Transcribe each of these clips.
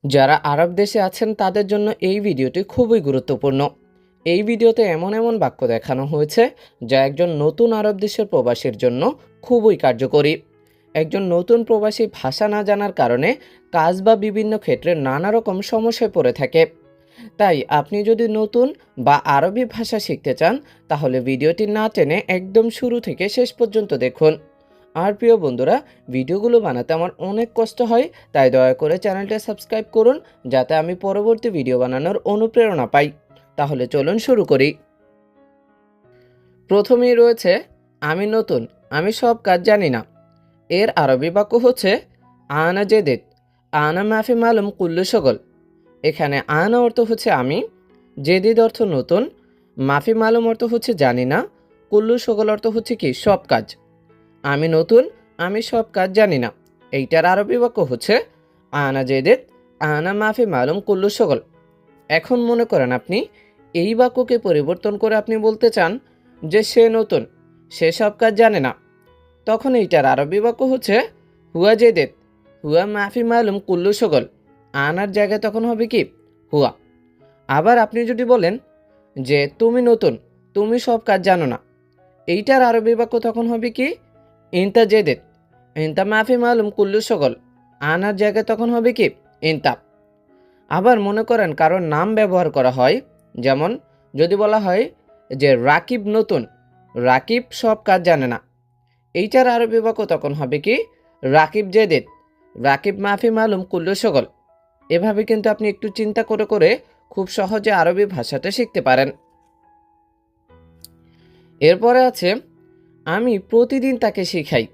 যারা আরব দেশে আছেন তাদের জন্য এই ভিডিওটি খুবই গুরুত্বপূর্ণ। এই ভিডিওতে এমন এমন বাক্য দেখানো হয়েছে যা একজন নতুন আরব দেশের প্রবাসীর জন্য খুবই কার্যকরী। একজন নতুন প্রবাসী ভাষা না জানার কারণে কাজ বা বিভিন্ন ক্ষেত্রে নানা রকম সমস্যায় পড়ে থাকে। তাই আপনি যদি নতুন বা আরবি ভাষা শিখতে চান তাহলে ভিডিওটি না টেনে একদম শুরু থেকে শেষ পর্যন্ত দেখুন। আর প্রিয় বন্ধুরা, ভিডিওগুলো বানাতে আমার অনেক কষ্ট হয়, তাই দয়া করে চ্যানেলটা সাবস্ক্রাইব করুন যাতে আমি পরবর্তী ভিডিও বানানোর অনুপ্রেরণা পাই। তাহলে চলুন শুরু করি। প্রথমেই রয়েছে আমি নতুন, আমি সব কাজ জানি না। এর আরবি বাক্য হচ্ছে আনা জেদেদ, আনা মাফি মালুম কুল্লু সগল। এখানে আনা অর্থ হচ্ছে আমি, জেদিদ অর্থ নতুন, মাফি মালুম অর্থ হচ্ছে জানি না, কুল্লু সগল অর্থ হচ্ছে কি সব কাজ। আমি নতুন, আমি সব কাজ জানি না, এইটার আরবি বাক্য হচ্ছে আনা জেদেদ, আনা মাফি মালুম কুল্লু সগল। এখন মনে করেন আপনি এই বাক্যকে পরিবর্তন করে আপনি বলতে চান যে সে নতুন, সে সব কাজ জানে না। তখন এইটার আরবি বাক্য হচ্ছে হুয়া জেদেদ, হুয়া মাফি মালুম কুল্লু সগল। আনার জায়গায় তখন হবে কি হুয়া। আবার আপনি যদি বলেন যে তুমি নতুন, তুমি সব কাজ জানো না, এইটার আরবি বাক্য তখন হবে কি ইনতা জেদেদ, ইনতা মাফি মালুম কুল্লু সগল। আনার জায়গায় তখন হবে কি ইনতা। আবার মনে করেন কারোর নাম ব্যবহার করা হয়, যেমন যদি বলা হয় যে রাকিব নতুন, রাকিব সব কাজ জানে না, এইটার আরবি বাক্য তখন হবে কি রাকিব জেদেদ, রাকিব মাফি মালুম কুল্লু সগল। এভাবে কিন্তু আপনি একটু চিন্তা করে করে খুব সহজে আরবি ভাষাটা শিখতে পারেন। এরপরে আছে আমি প্রতিদিন তাকে শিখাই।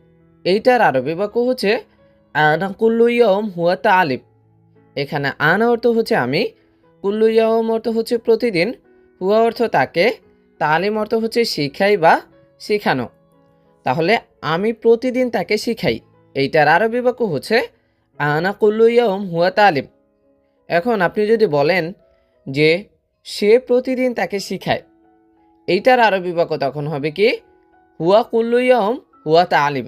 এইটার আরবি বাক্য হচ্ছে আনা কুল্লু ইয়ম হুয়া তালিব। এখানে আনা অর্থ হচ্ছে আমি, কুল্লু ইয়ম অর্থ হচ্ছে প্রতিদিন, হুয়া অর্থ তাকে, তালিম অর্থ হচ্ছে শিখাই বা শেখানো। তাহলে আমি প্রতিদিন তাকে শিখাই, এইটার আরবি বাক্য হচ্ছে আনা কুল্লু ইয়ম হুয়া তালিম। এখন আপনি যদি বলেন যে সে প্রতিদিন তাকে শিখায়, এইটার আরবি বাক্য তখন হবে কি হুয়া কুল্লু ইয়ম হুয়া তালিম।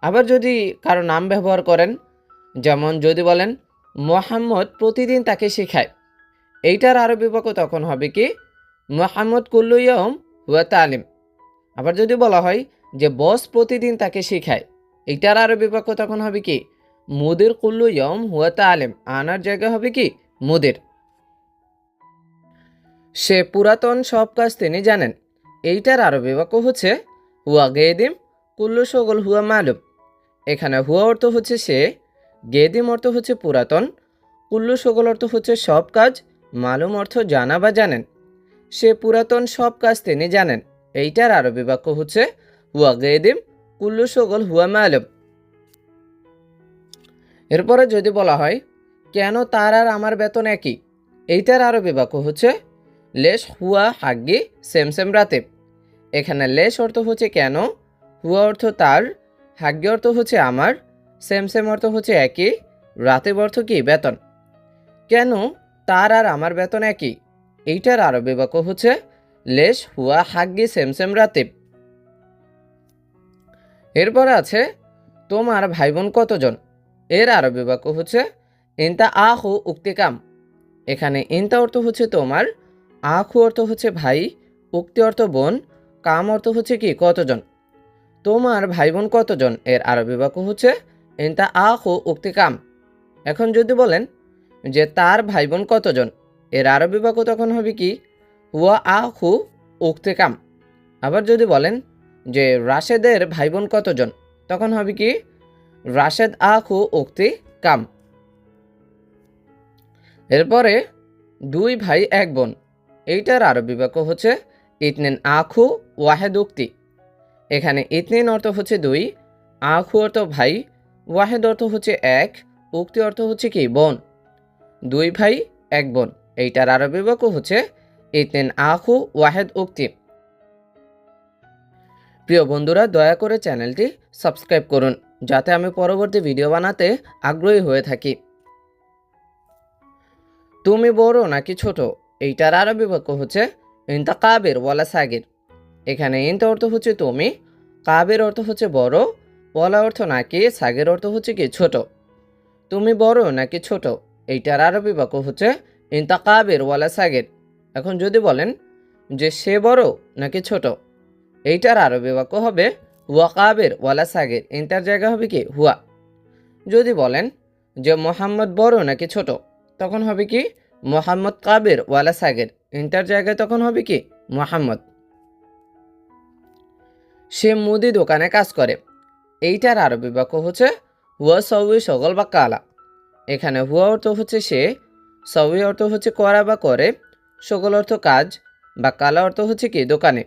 আবার যদি কারো নাম ব্যবহার করেন, যেমন যদি বলেন মোহাম্মদ প্রতিদিন তাকে শেখায়, এইটার আরবি বাক্য তখন হবে কি মোহাম্মদ কুল্লু ইয়ম হুয়া তালিম। আবার যদি বলা হয় যে বস প্রতিদিন তাকে শেখায়, এইটার আরবি বাক্য তখন হবে কি মুদির কুল্লু ইয়ম হুয়া তালিম। আনার জায়গা হবে কি মুদির। সে পুরাতন সব কাজ তিনি জানেন, এইটার আরবি বাক্য হচ্ছে হুয়া গেদিম কুল্লু সগল হুয়া মালুম। এখানে হুয়া অর্থ হচ্ছে সে, গেদিম অর্থ হচ্ছে পুরাতন, কুল্লু সগল অর্থ হচ্ছে সব কাজ, মালুম অর্থ জানা বা জানেন। সে পুরাতন সব কাজ তিনি জানেন, এইটার আরবি বাক্য হচ্ছে হুয়া গেদিম কুল্লু সগল হুয়া মালুম। এরপরে যদি বলা হয় কেন তার আর আমার বেতন একই, এইটার আরবি বাক্য হচ্ছে লেশ হুয়া হাগ্গি সেম সেম রাতেব। এখানে লেশ অর্থ হচ্ছে কেন, হুয়া অর্থ তার, হাগ্গি অর্থ হচ্ছে আমার, সেম সেম অর্থ হচ্ছে একই, রাতেব অর্থ কি বেতন। কেন তার আর আমার বেতন একই, এইটার আরবি বাক্য হচ্ছে লেশ হুয়া হাগ্গি সেম সেম রাতেব। এরপরে আছে তোমার ভাই বোন কতজন, এর আরবি বাক্য হচ্ছে ইনতা আহু উক্তিকাম। এখানে ইনতা অর্থ হচ্ছে তোমার, আখু অর্থ হচ্ছে ভাই, উক্তি অর্থ বোন, কাম অর্থ হচ্ছে কি কতজন। তোমার ভাই বোন কতজন, এর আরবি বাক্য হচ্ছে ইনতা আখু উক্তি কাম। এখন যদি বলেন যে তার ভাই বোন কতজন, এর আরবি বাক্য তখন হবে কি হুয়া আখু উক্তি কাম। আবার যদি বলেন যে রাশেদের ভাই বোন কতজন, তখন হবে কি রাশেদ আখু উক্তি কাম। এরপরে দুই ভাই এক বোন, এইটার আরবি বাক্য হচ্ছে ইতনিন আখু ওয়াহেদ উক্তি। এখানে ইতনিন অর্থ হচ্ছে দুই, আখু অর্থ ভাই, ওয়াহেদ অর্থ হচ্ছে এক, উক্তি অর্থ হচ্ছে কি বোন। দুই ভাই এক বোন, এইটার আরবি বাক্য হচ্ছে ইতনিন আখু ওয়াহেদ উক্তি। প্রিয় বন্ধুরা, দয়া করে চ্যানেলটি সাবস্ক্রাইব করুন যাতে আমি পরবর্তী ভিডিও বানাতে আগ্রহী হয়ে থাকি। তুমি বড় নাকি ছোট, এইটার আরবি বাক্য হচ্ছে ইনতা কাবের ওয়ালা সাগির। এখানে ইনতা অর্থ হচ্ছে তুমি, কাবের অর্থ হচ্ছে বড়, ওয়ালা অর্থ নাকি, সাগের অর্থ হচ্ছে কি ছোট। তুমি বড় নাকি ছোট, এইটার আরবি বাক্য হচ্ছে ইনতা কাবির ওয়ালা সাগির। এখন যদি বলেন যে সে বড় নাকি ছোট, এইটার আরবি বাক্য হবে হুয়া কাবির ওয়ালা সাগির, ইনতার জায়গা হবে কি হুয়া। যদি বলেন যে মোহাম্মদ বড় নাকি ছোট, তখন হবে কি মোহাম্মদ কাবির ওয়ালা সাগির, ইনতার জায়গায় তখন হবে কি মোহাম্মদ। সে মুদি দোকানে কাজ করে, এইটার আরবি বাক্য হচ্ছে হুয়া সউই সগল বা কালা। এখানে হুয়া অর্থ হচ্ছে সে, সউই অর্থ হচ্ছে করা বা করে, সগল অর্থ কাজ, বা কালা অর্থ হচ্ছে কি দোকানে।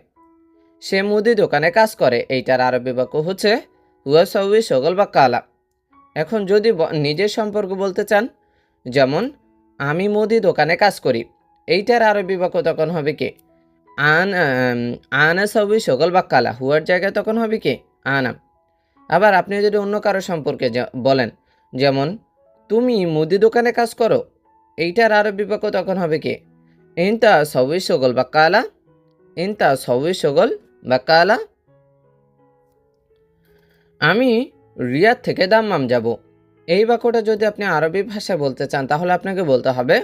সে মুদি দোকানে কাজ করে, এইটার আরবি বাক্য হচ্ছে হুয়া সউই সগল বা কালা। এখন যদি নিজের সম্পর্ক বলতে চান, যেমন আমি মুদি দোকানে কাজ করি, এইটার আরবি বাক্য তখন হবে কি আনা সউই সগল বা কালা, হুয়ার জায়গায় তখন হবে কি আনা। আবার আপনি যদি অন্য কারো সম্পর্কে বলেন, যেমন তুমি মুদি দোকানে কাজ করো, এইটার আরবি বাক্য তখন হবে কি ইনতা সউই সগল বা কালা, ইনতা সউই সগল বা কালা। আমি রিয়াদ থেকে দাম্মাম যাব, এই বাক্যটা যদি আপনি আরবি ভাষায় বলতে চান তাহলে আপনাকে বলতে হবে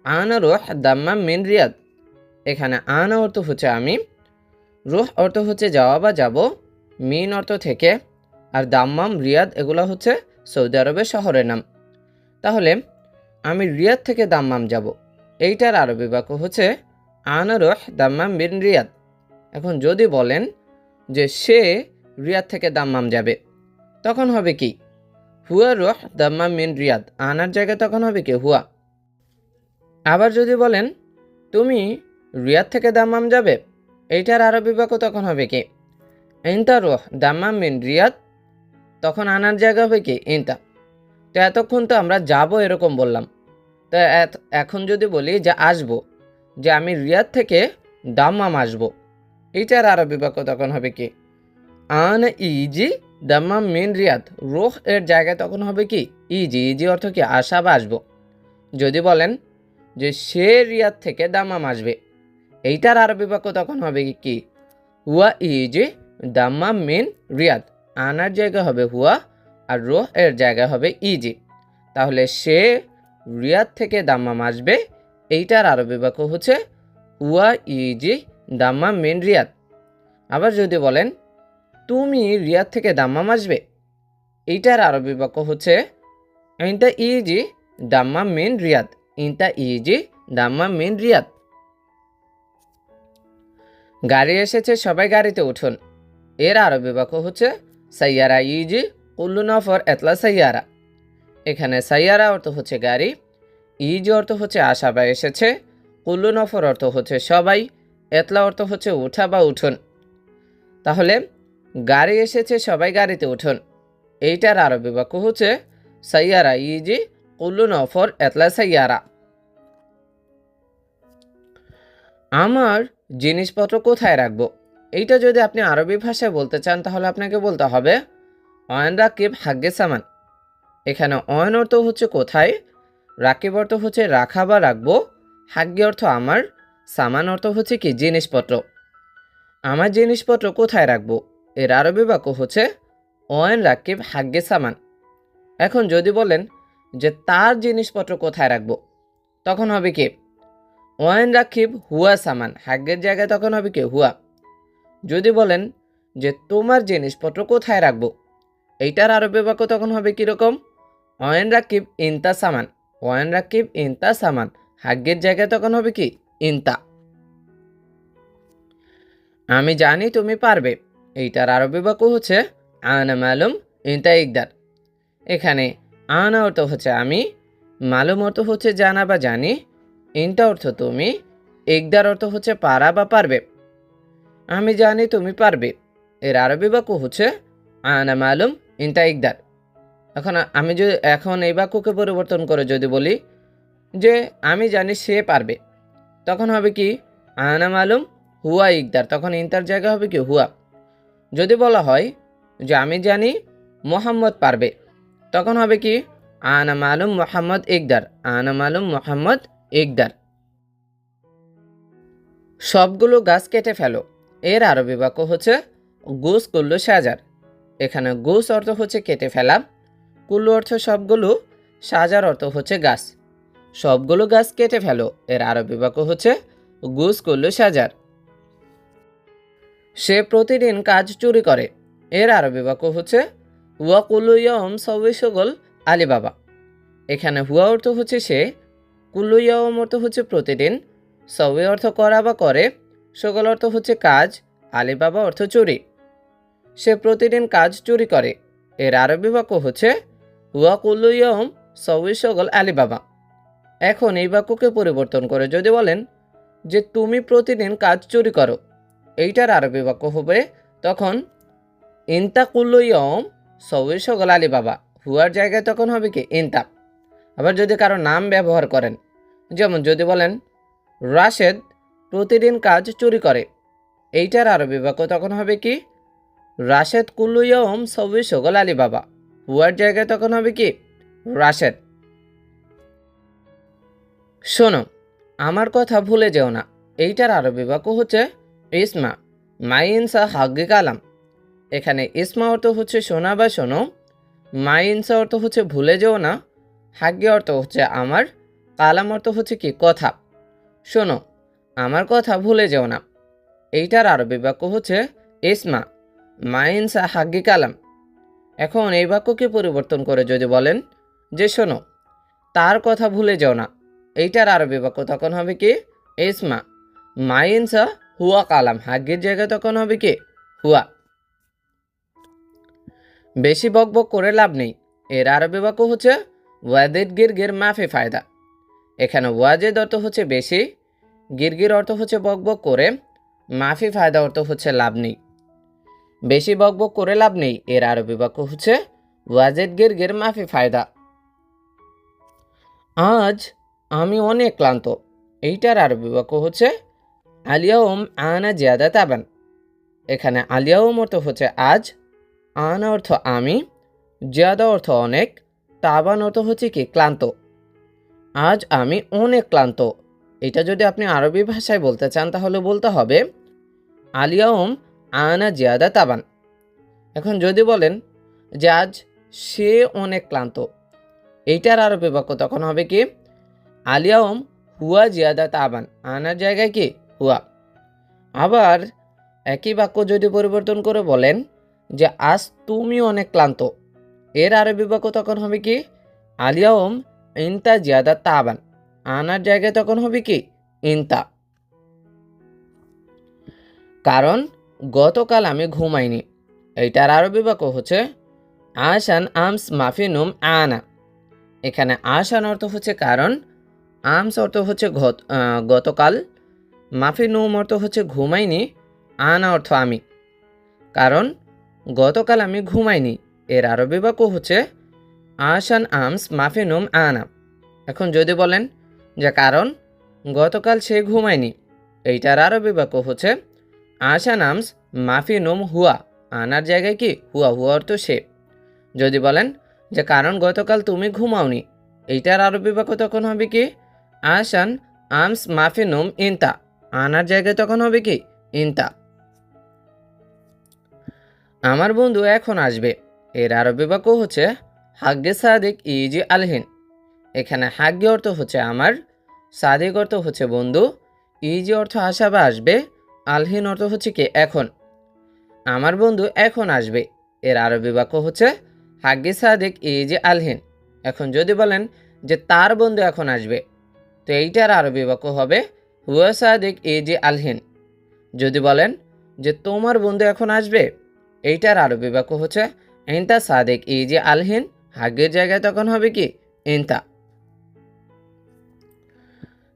আনা রুহ দাম্মাম মিন রিয়াদ। এখানে আনা অর্থ হচ্ছে আমি, রুহ অর্থ হচ্ছে যাওয়া বা যাব, মিন অর্থ থেকে, আর দাম্মাম রিয়াদ এগুলো হচ্ছে সৌদি আরবের শহরের নাম। তাহলে আমি রিয়াদ থেকে দাম্মাম যাব, এইটার আরবি বাক্য হচ্ছে আনা রুহ দাম্মাম মিন রিয়াদ। এখন যদি বলেন যে সে রিয়াদ থেকে দাম্মাম যাবে, তখন হবে কি হুয়া রুহ দাম্মাম মিন রিয়াদ, আনার জায়গায় তখন হবে কি হুয়া। আবার যদি বলেন তুমি রিয়াদ থেকে দাম্মাম যাবে, এইটার আরবি বাক্য তখন হবে কি ইনতা রুহ দাম্মাম মিন রিয়াদ, তখন আনার জায়গা হবে কি ইনতা। তো এতক্ষণ তো আমরা যাব এরকম বললাম, তো এখন যদি বলি যে আসবো, যে আমি রিয়াদ থেকে দাম্মাম আসবো, এইটার আরবি বাক্য তখন হবে কি আন ইজি দাম্মাম মিন রিয়াদ, রুহ এর জায়গায় তখন হবে কি ইজি, ইজি অর্থ কি আসা বা আসবো। যদি বলেন যে সে রিয়াদ থেকে দাম্মাম আসবে, এইটার আরবি বাক্য তখন হবে কি হুয়া ইজি দাম্মাম মিন রিয়াদ, আনার জায়গা হবে হুয়া আর রুহ এর জায়গা হবে ইজি। তাহলে সে রিয়াদ থেকে দাম্মাম আসবে, এইটার আরবি বাক্য হচ্ছে হুয়া ইজি দাম্মাম মিন রিয়াদ। আবার যদি বলেন তুমি রিয়াদ থেকে দাম্মাম আসবে, এইটার আরবি বাক্য হচ্ছে ইনতা ইজি দাম্মাম মিন রিয়াদ, ইনতা ইজি দাম্মাম মিন রিয়াদ। গাড়ি এসেছে, সবাই গাড়িতে উঠুন, এর আরবি বাক্য হচ্ছে সাইয়ারা ইজি কুল্লু নফর এতলা সাইয়ারা। এখানে সাইয়ারা অর্থ হচ্ছে গাড়ি, ইজি অর্থ হচ্ছে আসা বা এসেছে, কুল্লু নফর অর্থ হচ্ছে সবাই, এতলা অর্থ হচ্ছে উঠা বা উঠুন। তাহলে গাড়ি এসেছে, সবাই গাড়িতে উঠুন, এইটার আরবি বাক্য হচ্ছে সাইয়ারা ইজি কুল্লু নফর এতলা সাইয়ারা। আমার জিনিসপত্র কোথায় রাখবো, এইটা যদি আপনি আরবি ভাষায় বলতে চান তাহলে আপনাকে বলতে হবে অয়ন রাকিব হাগ্গে সামান। এখানে অয়ন অর্থ হচ্ছে কোথায়, রাকিব অর্থ হচ্ছে রাখা বা রাখবো, হাগ্গে অর্থ আমার, সামান অর্থ হচ্ছে কি জিনিসপত্র। আমার জিনিসপত্র কোথায় রাখবো, এর আরবি বাক্য হচ্ছে অয়ন রাকিব হাগ্গে সামান। এখন যদি বলেন যে তার জিনিসপত্র কোথায় রাখবো, তখন হবে কি ওয়াইন রাকিব হুয়া সামান, হাগ্গের জায়গায় তখন হবে কি হুয়া। যদি বলেন যে তোমার জিনিসপত্র কোথায় রাখবো, এইটার আরবি বাক্য তখন হবে কীরকম ওয়াইন রাকিব ইনতা সামান, ওয়াইন রাকিব ইনতা সামান, হাগ্গের জায়গায় তখন হবে কি ইনতা। আমি জানি তুমি পারবে, এইটার আরবি বাক্য হচ্ছে আনা মালুম ইনতা ইকদার। এখানে আনা অর্থ হচ্ছে আমি, মালুম অর্থ হচ্ছে জানা বা জানি, ইনটা অর্থ তুমি, ইকদার অর্থ হচ্ছে পারা বা পারবে। আমি জানি তুমি পারবে, এর আরবি বাক্য হচ্ছে আনা মালুম ইনতা ইকদার। এখন এই বাক্যকে পরিবর্তন করে যদি বলি যে আমি জানি সে পারবে, তখন হবে কি আনা মালুম হুয়া ইকদার, তখন ইনতার জায়গা হবে কি হুয়া। যদি বলা হয় যে আমি জানি মোহাম্মদ পারবে, তখন হবে কি আনা মালুম মোহাম্মদ ইকদার, আনা মালুম মোহাম্মদ ইকদার। সবগুলো গাছ কেটে ফেলো, এর আরবি বাক্য হচ্ছে গুস কুল্লু সাজার। এখানে গুস অর্থ হচ্ছে কেটে ফেলা, কুল্লু অর্থ সবগুলো, সাজার অর্থ হচ্ছে গাছ। সবগুলো গাছ কেটে ফেলো, এর আরবি বাক্য হচ্ছে গুস কুল্লু সাজার। সে প্রতিদিন কাজ চুরি করে, এর আরবি বাক্য হচ্ছে হুয়া কুল্লু ইয়ম সবই সগল আলিবাবা। এখানে হুয়া অর্থ হচ্ছে সে, কুল্লু ইয়ম অর্থ হচ্ছে প্রতিদিন, সবই অর্থ করা বা করে, সগল অর্থ হচ্ছে কাজ, আলিবাবা অর্থ চুরি। সে প্রতিদিন কাজ চুরি করে, এর আরবি বাক্য হচ্ছে হুয়া কুল্লু ইয়ম সবই সগল আলিবাবা। এখন এই বাক্যকে পরিবর্তন করে যদি বলেন যে তুমি প্রতিদিন কাজ চুরি করো, এইটার আরবি বাক্য হবে তখন ইনতা কুল্লু ইয়ম সবই সগল আলিবাবা। হুয়ার জায়গায় তখন হবে কি ইনতা। আবার যদি কারো নাম ব্যবহার করেন, যেমন যদি বলেন রাশেদ প্রতিদিন কাজ চুরি করে, এইটার আরবি বাক্য তখন হবে কি রাশেদ কুল্লু ইয়ম সবই সগল আলিবাবা। হুয়ার জায়গায় তখন হবে কি রাশেদ। শোনো, আমার কথা ভুলে যেও না, এইটার আরবি বাক্য হচ্ছে ইসমা মাইনসা হাগ্গি কালাম। এখানে ইসমা অর্থ হচ্ছে শোনা বা শোনো, মাইনসা অর্থ হচ্ছে ভুলে যেও না, হাগ্গি অর্থ হচ্ছে আমার, কালাম অর্থ হচ্ছে কি কথা। শোনো, আমার কথা ভুলে যেও না, এইটার আরবি বাক্য হচ্ছে ইসমা মাইনসা হাগ্গি কালাম। এখন এই বাক্যকে পরিবর্তন করে যদি বলেন যে শোনো, তার কথা ভুলে যেও না, এইটার আরবি বাক্য তখন হবে কি ইসমা মাইনসা হুয়া কালাম। হাগ্গির জায়গায় তখন হবে কি হুয়া। বেশি বকবক করে লাভ নেই, এর আরবি বাক্য হচ্ছে ওয়াজিদ গিরগির মাফি ফায়দা। এখানে ওয়াজিদ অর্থ হচ্ছে বেশি, গিরগির অর্থ হচ্ছে বকবক করে, মাফি ফায়দা অর্থ হচ্ছে লাভ নেই। বেশি বকবক করে লাভ নেই, এর আরবি বাক্য হচ্ছে ওয়াজিদ গিরগির মাফি ফায়দা। আজ আমি অনেক ক্লান্ত, এইটার আরবি বাক্য হচ্ছে আলিয়াউম আনা জিয়াদা তাবান। এখানে আলিয়াউম অর্থ হচ্ছে আজ, আনা অর্থ আমি, জিয়াদা অর্থ অনেক, তাবান অর্থ হচ্ছে কি ক্লান্ত। আজ আমি অনেক ক্লান্ত, এটা যদি আপনি আরবি ভাষায় বলতে চান তাহলে বলতে হবে আলিয়াউম আনা জিয়াদা তাবান। এখন যদি বলেন যে আজ সে অনেক ক্লান্ত, এইটার আরবি বাক্য তখন হবে কি আলিয়াউম হুয়া জিয়াদা তাবান। আনার জায়গায় কি হুয়া। আবার একই বাক্য যদি পরিবর্তন করে বলেন যে আজ তুমি অনেক ক্লান্ত, এর আরবি বাক্য তখন হবে কি আলিয়াউম ইনতা জিয়াদা তাবান। আনার জায়গায় তখন হবে কি ইনতা। কারণ গতকাল আমি ঘুমাইনি, এইটার আরবি বাক্য হচ্ছে আশান আমস মাফি নুম আনা। এখানে আশান অর্থ হচ্ছে কারণ, আমস অর্থ হচ্ছে গতকাল, মাফি নুম অর্থ হচ্ছে ঘুমাইনি, আনা অর্থ আমি। কারণ গতকাল আমি ঘুমাইনি, এর আরবি বাক্য হচ্ছে আশান আমস মাফি নুম আনা। এখন যদি বলেন যে কারণ গতকাল সে ঘুমায়নি, এইটার আরবি বাক্য হচ্ছে আশান আমস মাফি নুম হুয়া। আনার জায়গায় কি হুয়া, হুয়া অর্থ সে। যদি বলেন যে কারণ গতকাল তুমি ঘুমাওনি, এইটার আরবি বাক্য তখন হবে কি আশান আমস মাফি নুম ইনতা। আনার জায়গায় তখন হবে কি ইনতা। আমার বন্ধু এখন আসবে, এর আরবি বাক্য হচ্ছে হাগ্গে সাদিক ইজি আলহিন। এখানে হাগ্গে অর্থ হচ্ছে আমার, সাদিক অর্থ হচ্ছে বন্ধু, ইজি অর্থ আসা বা আসবে, আলহিন অর্থ হচ্ছে কি এখন। আমার বন্ধু এখন আসবে, এর আরবি বাক্য হচ্ছে হাগ্গে সাদিক ইজি আলহিন। এখন যদি বলেন যে তার বন্ধু এখন আসবে, তো এইটার আরবি বাক্য হবে হুয়া সাদিক ইজি আলহিন। যদি বলেন যে তোমার বন্ধু এখন আসবে, এইটার আরবি বাক্য হচ্ছে ইনতা সাদিক ইজি আলহিন। হাগ্গের জায়গায় তখন হবে কি ইনতা।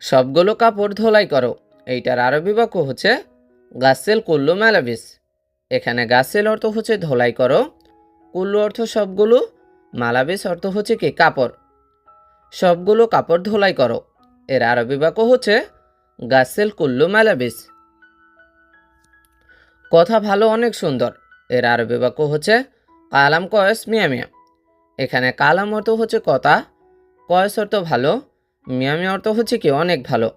সবগুলো কাপড় ধোলাই করো, এইটার আরবি বাক্য হচ্ছে গাসেল কুল্লু মালাবিস। এখানে গাসেল অর্থ হচ্ছে ধোলাই করো, কুল্লু অর্থ সবগুলো, মালাবিস অর্থ হচ্ছে কি কাপড়। সবগুলো কাপড় ধোলাই করো, এর আরবি বাক্য হচ্ছে গাসেল কুল্লু মালাবিস। কথা ভালো অনেক সুন্দর, এর আরবি বাক্য হচ্ছে কালাম কয়েস মিয়া মিয়া। এখানে কালাম অর্থ হচ্ছে কথা, কয়েস অর্থ ভালো, মিয়া মিয়া অর্থ হচ্ছে কি অনেক ভালো।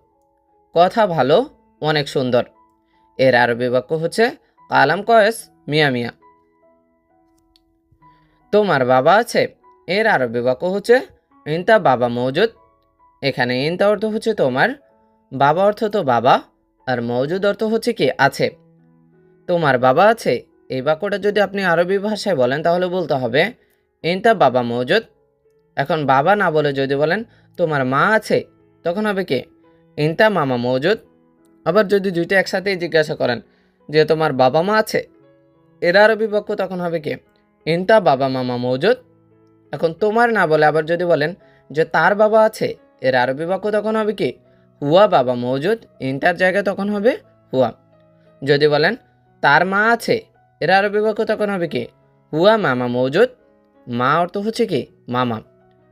কথা ভালো অনেক সুন্দর, এর আরবি বাক্য হচ্ছে কালাম কয়েস মিয়া মিয়া। তোমার বাবা আছে, এর আরবি বাক্য হচ্ছে ইনতা বাবা মৌজুদ। এখানে ইনতা অর্থ হচ্ছে তোমার, বাবা অর্থ তো বাবা, আর মওজুদ অর্থ হচ্ছে কি আছে। তোমার বাবা আছে, এই বাক্যটা যদি আপনি আরবি ভাষায় বলেন তাহলে বলতে হবে ইনতা বাবা মওজুদ। এখন বাবা না বলে যদি বলেন তোমার মা আছে, তখন হবে কি ইনতা মামা মওজুদ। আবার যদি দুইটা একসাথেই জিজ্ঞাসা করেন যে তোমার বাবা মা আছে, এর আরবি বাক্য তখন হবে কি ইনতা বাবা মামা মওজুদ। এখন তোমার না বলে আবার যদি বলেন যে তার বাবা আছে, এর আরবি বাক্য তখন হবে কি হুয়া বাবা মওজুদ, ইনতার জায়গায় তখন হবে হুয়া। যদি বলেন তার মা আছে, এর আরবি বাক্য তখন হবে কি হুয়া মামা মওজুদ, মা অর্থ হচ্ছে কি মামা।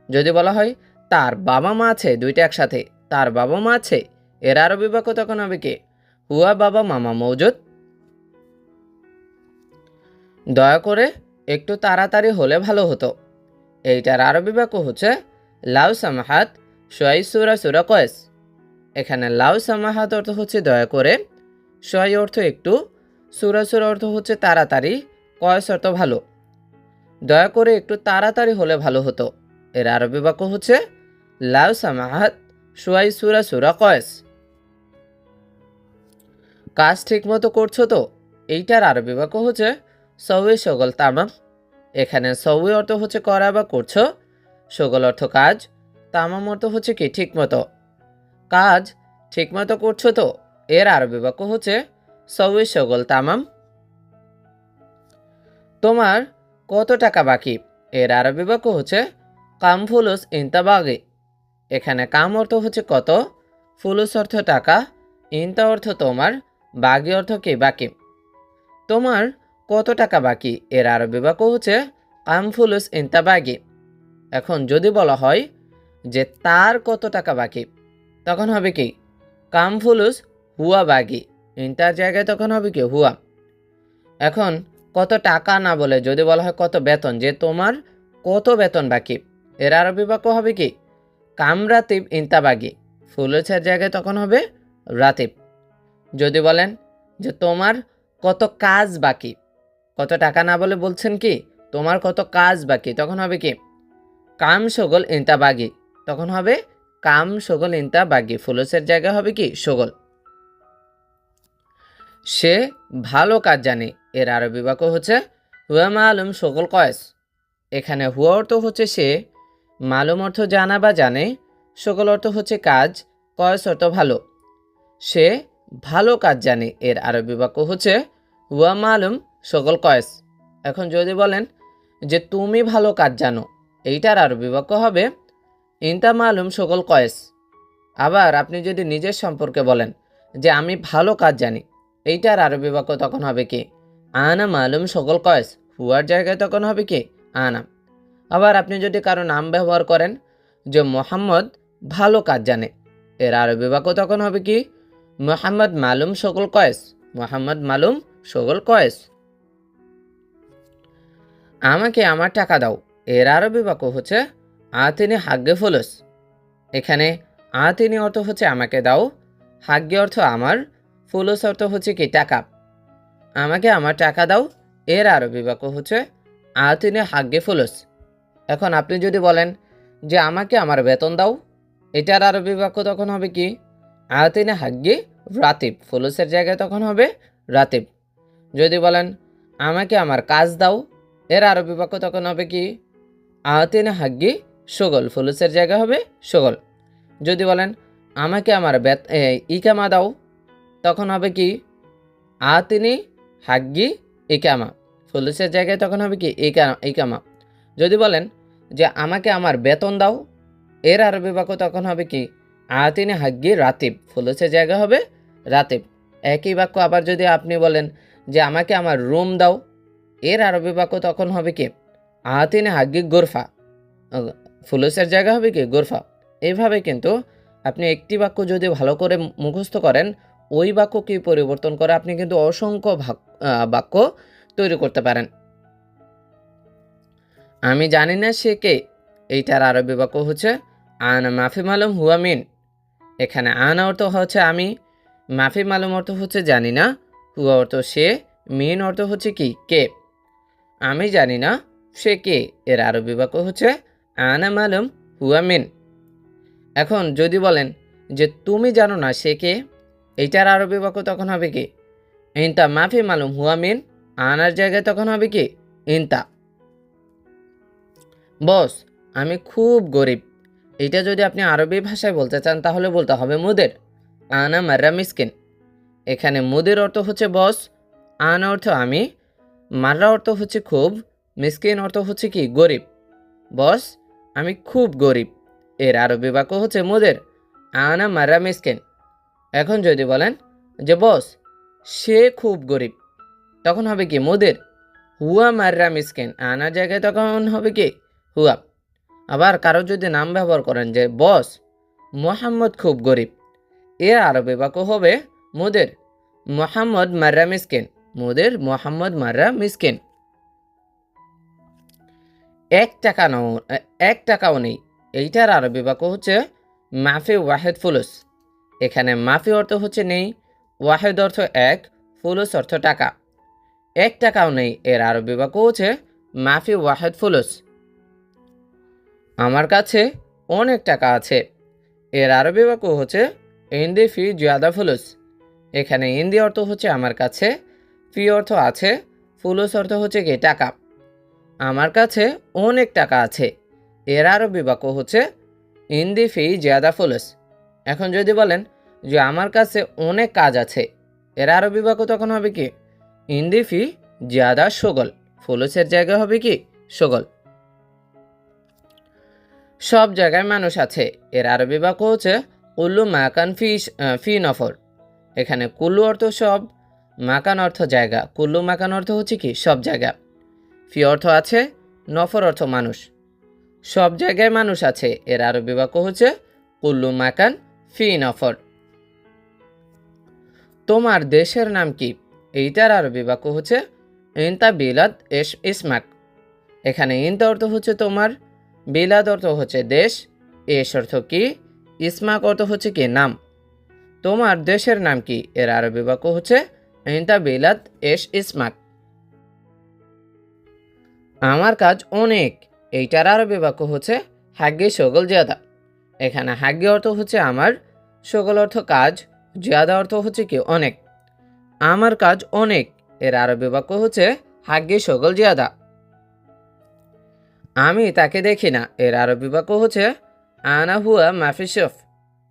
যদি বলা হয় তার বাবা মা আছে, দুইটা একসাথে তার বাবা মা আছে, এর আরবি বাক্য তখন হবে কি হুয়া বাবা মামা মওজুদ। দয়া করে একটু তাড়াতাড়ি হলে ভালো হতো, এইটার আরবি বাক্য হচ্ছে লাউ সামাহাত সোয়াই সুরা সুরা কয়েস। এখানে লাউ সামাহাত অর্থ হচ্ছে দয়া করে, সোয়াই অর্থ একটু, সুরা সুরা অর্থ হচ্ছে তাড়াতাড়ি, কয়েস অর্থ ভালো। দয়া করে একটু তাড়াতাড়ি হলে ভালো হতো, এর আরবি বাক্য হচ্ছে লাউ সামাহাত সোয়াই সুরা সুরা কয়েস। কাজ ঠিকমতো করছো তো, এইটার আরবি বাক্য হচ্ছে সউই শগল তামাম। এখানে সউই অর্থ হচ্ছে করা বা করছো, শগল অর্থ কাজ, তামাম অর্থ হচ্ছে কি ঠিকমতো। কাজ ঠিকমতো করছো তো, এর আরবি বাক্য হচ্ছে সউই শগল তামাম। তোমার কত টাকা বাকি, এর আরবি বাক্য হচ্ছে কাম ফুলুস ইনতা বাগি। এখানে কাম অর্থ হচ্ছে কত, ফুলুস অর্থ টাকা, ইনতা অর্থ তোমার, বাগি অর্থ কি বাকি। তোমার কত টাকা বাকি, এর আরবি বাক্য হচ্ছে কাম ফুলুস ইনতা বাগি। এখন যদি বলা হয় যে তার কত টাকা বাকি, তখন হবে কি কাম ফুলুস হুয়া বাগি, ইনতার জায়গায় তখন হবে কি হুয়া। এখন কত টাকা না বলে যদি বলা হয় কত বেতন, যে তোমার কত বেতন বাকি, এর আরবি বাক্য হবে কি কাম রাতিব ইনতা বাগি, ফুলুসের জায়গায় তখন হবে রাতিব। যদি বলেন যে তোমার কত কাজ বাকি, কত টাকা না বলে বলছেন কি তোমার কত কাজ বাকি, তখন হবে কি কাম শগল ইনতা বাগি, তখন হবে কাম শগল ইনতা বাগি, ফুলুসের জায়গায় হবে কি শগল। সে ভালো কাজ জানে, এর আরবি বাক্য হচ্ছে হুয়া মালুম শগল কয়েস। এখানে হুয়া অর্থ হচ্ছে সে, মালুম অর্থ জানা বা জানে, শগল অর্থ হচ্ছে কাজ, কয়েস অর্থ ভালো। সে ভালো কাজ জানে, এর আরবি বাক্য হচ্ছে হুয়া মালুম শগল কয়েস। এখন যদি বলেন যে তুমি ভালো কাজ জানো, এইটার আরবি বাক্য হবে ইনতা মালুম শগল কয়েস। আবার আপনি যদি নিজের সম্পর্কে বলেন যে আমি ভালো কাজ জানি, এইটার আরবি বাক্য তখন হবে কি আনা মালুম শগল কয়েস, হুয়ার জায়গায় তখন হবে কি আনা। আবার আপনি যদি কারো নাম ব্যবহার করেন যে মোহাম্মদ ভালো কাজ জানে, এর আরবি বাক্য তখন হবে কি মোহাম্মদ মালুম শগল কয়েস, মোহাম্মদ মালুম শগল কয়েস। আমাকে আমার টাকা দাও, এর আরবি বাক্য হচ্ছে আতিনি হাগ্গে ফুলুস। এখানে আতিনি অর্থ হচ্ছে আমাকে দাও, হাগ্গে অর্থ আমার, ফুলুস অর্থ হচ্ছে কি টাকা। আমাকে আমার টাকা দাও, এর আরবি বাক্য হচ্ছে আতিনি হাগ্গে ফুলুস। এখন আপনি যদি বলেন যে আমাকে আমার বেতন দাও, এটার আরবি বাক্য তখন হবে কি আতিনি হাগ্গে রাতিব, ফুলুসের জায়গায় তখন হবে রাতিব। যদি বলেন আমাকে আমার কাজ দাও, এর আরবি বাক্য তখন হবে কি আতিনি হাগ্গি শগল, ফুলুসের জায়গা হবে শগল। যদি বলেন আমাকে আমার ইকামা দাও, তখন হবে কি আতিনি হাগ্গি ইকামা, ফুলুসের জায়গায় তখন হবে কি ইকামা। যদি বলেন যে আমাকে আমার বেতন দাও, এর আরবি বাক্য তখন হবে কি আতিনি হাগ্গি রাতিব, ফুলুসের জায়গা হবে রাতিব। একই বাক্য আবার যদি আপনি বলেন যে আমাকে আমার রুম দাও, এর আরবি বাক্য তখন হবে কি আতিনি হাগ্গি গোরফা, ফুলুসের জায়গা হবে কি গোরফা। এইভাবে কিন্তু আপনি একটি বাক্য যদি ভালো করে মুখস্থ করেন, ওই বাক্যকে পরিবর্তন করে আপনি কিন্তু অসংখ্য বাক্য তৈরি করতে পারেন। আমি জানি না সে কে, এইটার আরবি বাক্য হচ্ছে আনা মাফি মালুম হুয়া মিন। এখানে আনা অর্থ হচ্ছে আমি, মাফি মালুম অর্থ হচ্ছে জানি না, হুয়া অর্থ সে, মিন অর্থ হচ্ছে কি কে। আমি জানি না সে কে, এর আরবি বাক্য হচ্ছে আনা মালুম হুয়া মিন। এখন যদি বলেন যে তুমি জানো না সে কে, এইটার আরবি বাক্য তখন হবে কি ইনতা মাফি মালুম হুয়া মিন, আনার জায়গায় তখন হবে কি ইনতা। বস আমি খুব গরিব, এটা যদি আপনি আরবি ভাষায় বলতে চান তাহলে বলতে হবে মুদের, আনা মাররা মিসকিন। এখানে মুদের অর্থ হচ্ছে বস, আনা অর্থ আমি, মাররা অর্থ হচ্ছে খুব, মিসকিন অর্থ হচ্ছে কি গরিব। বস আমি খুব গরিব, এর আরবি বাক্য হচ্ছে মুদের, আনা মাররা মিসকিন। এখন যদি বলেন যে বস সে খুব গরিব, তখন হবে কি মুদের, হুয়া মাররা মিসকিন, আনার জায়গায় তখন হবে কি হুয়া। আবার কারো যদি নাম ব্যবহার করেন যে বস মোহাম্মদ খুব গরিব, এর আরবি বাক্য হবে মুদের, মোহাম্মদ মাররা মিসকিন, মুদের মোহাম্মদ মাররা মিসকিন। 1 টাকা নাও, 1 টাকাও নেই, এইটার আরবি বাক্য হচ্ছে মাফি ওয়াহেদ ফুলুস। এখানে মাফি অর্থ হচ্ছে নেই, ওয়াহেদ অর্থ 1, ফুলুস অর্থ টাকা। 1 টাকাও নেই, এর আরবি বাক্য হচ্ছে মাফি ওয়াহেদ ফুলুস। আমার কাছে অনেক টাকা আছে, এর আরবি বাক্য হচ্ছে ইন্দি ফি জিয়াদা ফুলুস। এখানে ইন্দি অর্থ হচ্ছে আমার কাছে, ফি অর্থ আছে, ফুলুস অর্থ হচ্ছে কি টাকা। আমার কাছে অনেক টাকা আছে, এর আরবি বাক্য হচ্ছে ইন্দি ফি জিয়াদা ফুলুস। এখন যদি বলেন যে আমার কাছে অনেক কাজ আছে, এর আরবি বাক্য তখন হবে কি ইন্দি ফি জিয়াদা শগল, ফুলুসের জায়গায় হবে কি শগল। সব জায়গায় মানুষ আছে, এর আরবি বাক্য হচ্ছে কুল্লু মাকান ফি নফর। এখানে কুল্লু অর্থ সব, মাকান অর্থ জায়গা, কুল্লু মাকান অর্থ হচ্ছে কি সব জায়গা, ফি অর্থ আছে, নফর অর্থ মানুষ। সব জায়গায় মানুষ আছে, এর আরবি বাক্য হচ্ছে কুল্লু মাকান ফি নফর। তোমার দেশের নাম কি, এইটার আরবি বাক্য হচ্ছে ইনতা বিলাদ ইসমাক। এখানে ইনতা অর্থ হচ্ছে তোমার, বিলাদ অর্থ হচ্ছে দেশ, এস অর্থ কি, ইসমাক অর্থ হচ্ছে কি নাম। তোমার দেশের নাম কি, এর আরবি বাক্য হচ্ছে ইনতা বিলাদ ইসমাক। আমার কাজ অনেক, এইটার আরবি বাক্য হচ্ছে হাগ্গে শগল জিয়াদা। এখানে হাগ্গে অর্থ হচ্ছে আমার, শগল অর্থ কাজ, জিয়াদা অর্থ হচ্ছে কি অনেক। আমার কাজ অনেক, এর আরবি বাক্য হচ্ছে হাগ্গে শগল জিয়াদা। আমি তাকে দেখি না, এর আরবি বাক্য হচ্ছে আনা হুয়া মাফিসুফ।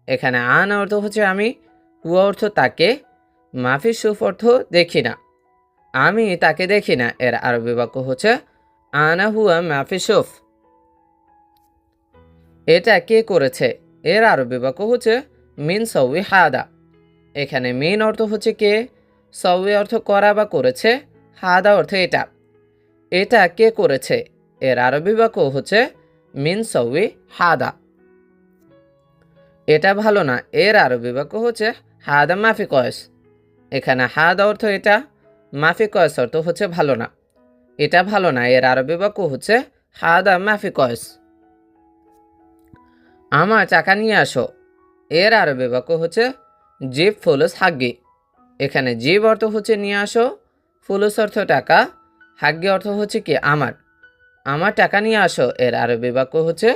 এখানে আনা অর্থ হচ্ছে আমি, হুয়া অর্থ তাকে, মাফিসুফ অর্থ দেখি না। আমি তাকে দেখি না, এর আরবি বাক্য হচ্ছে আনা হুয়া মাফিসুফ। এটা কে করেছে, এর আরবি বাক্য হচ্ছে মিন সউই হাদা। এখানে মিন অর্থ হচ্ছে কে, সউই অর্থ করা বা করেছে, হাদা অর্থ এটা। এটা কে করেছে, এর আরবি বাক্য হচ্ছে মিন সউই হাদা। এটা ভালো না, এর আরবি বাক্য হচ্ছে হাদা মাফি কয়েস। এখানে হাদা অর্থ এটা, মাফি কয়েস অর্থ হচ্ছে ভালো না। এটা ভালো না, এর আরবি বাক্য হচ্ছে হাদা মাফি কয়েস। আমার টাকা নিয়ে আসো, এর আরবি বাক্য হচ্ছে জিব ফুলুস হাগ্গি। এখানে জিব অর্থ হচ্ছে নিয়ে আসো, ফুলুস অর্থ টাকা, হাগ্গি অর্থ হচ্ছে কি আমার। আমার টাকা নিয়ে আসো, এর আরবি বাক্য হচ্ছে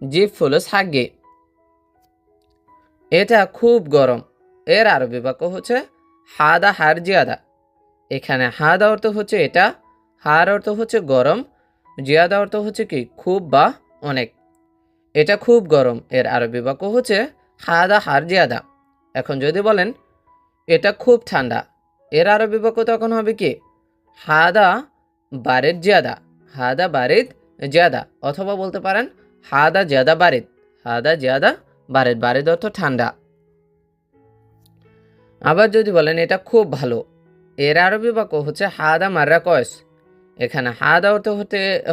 জিব ফুলুস হাগ্গি। এটা খুব গরম, এর আরবি বাক্য হচ্ছে হাদা হার জিয়াদা। এখানে হাদা অর্থ হচ্ছে এটা, হার অর্থ হচ্ছে গরম, জিয়াদা অর্থ হচ্ছে কি খুব বা অনেক। এটা খুব গরম, এর আরবি বাক্য হচ্ছে হাদা হার জিয়াদা। এখন যদি বলেন এটা খুব ঠান্ডা, এর আরবি বাক্য তখন হবে কি হাদা বারিদ জিয়াদা, হাদা বারিদ জিয়াদা, অথবা বলতে পারেন হাদা জিয়াদা বারিদ, হাদা জিয়াদা বারিদ, বারিদ অর্থ ঠান্ডা। আবার যদি বলেন এটা খুব ভালো, এর আরবি বাক্য হচ্ছে হাদা মাররা কয়েস। এখানে হাদা অর্থ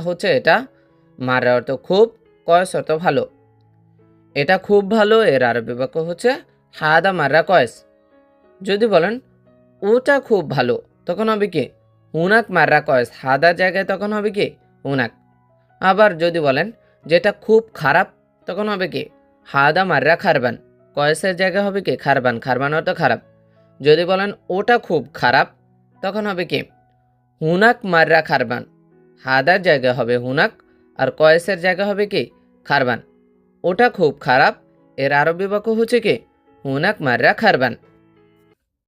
হচ্ছে এটা, মাররা অর্থ খুব, কয়েস অর্থ ভালো। এটা খুব ভালো, এর আরবি বাক্য হচ্ছে হাদা মাররা কয়েস। যদি বলেন ওটা খুব ভালো, তখন হবে কি হুনাক মাররা কয়েস, হাদার জায়গায় তখন হবে কি হুনাক। আবার যদি বলেন যেটা খুব খারাপ, তখন হবে কি হাদা মাররা খারবান, কয়েসের জায়গায় হবে কি খারবান, খারবান অর্থ খারাপ। যদি বলেন ওটা খুব খারাপ, তখন হবে কি হুনাক মাররা খারবান, হাদার জায়গা হবে হুনাক, আর কয়েসের জায়গা হবে কি খারবান। ওটা খুব খারাপ, এর আরবি বাক্য হচ্ছে কি হুনাক মাররা খারবান।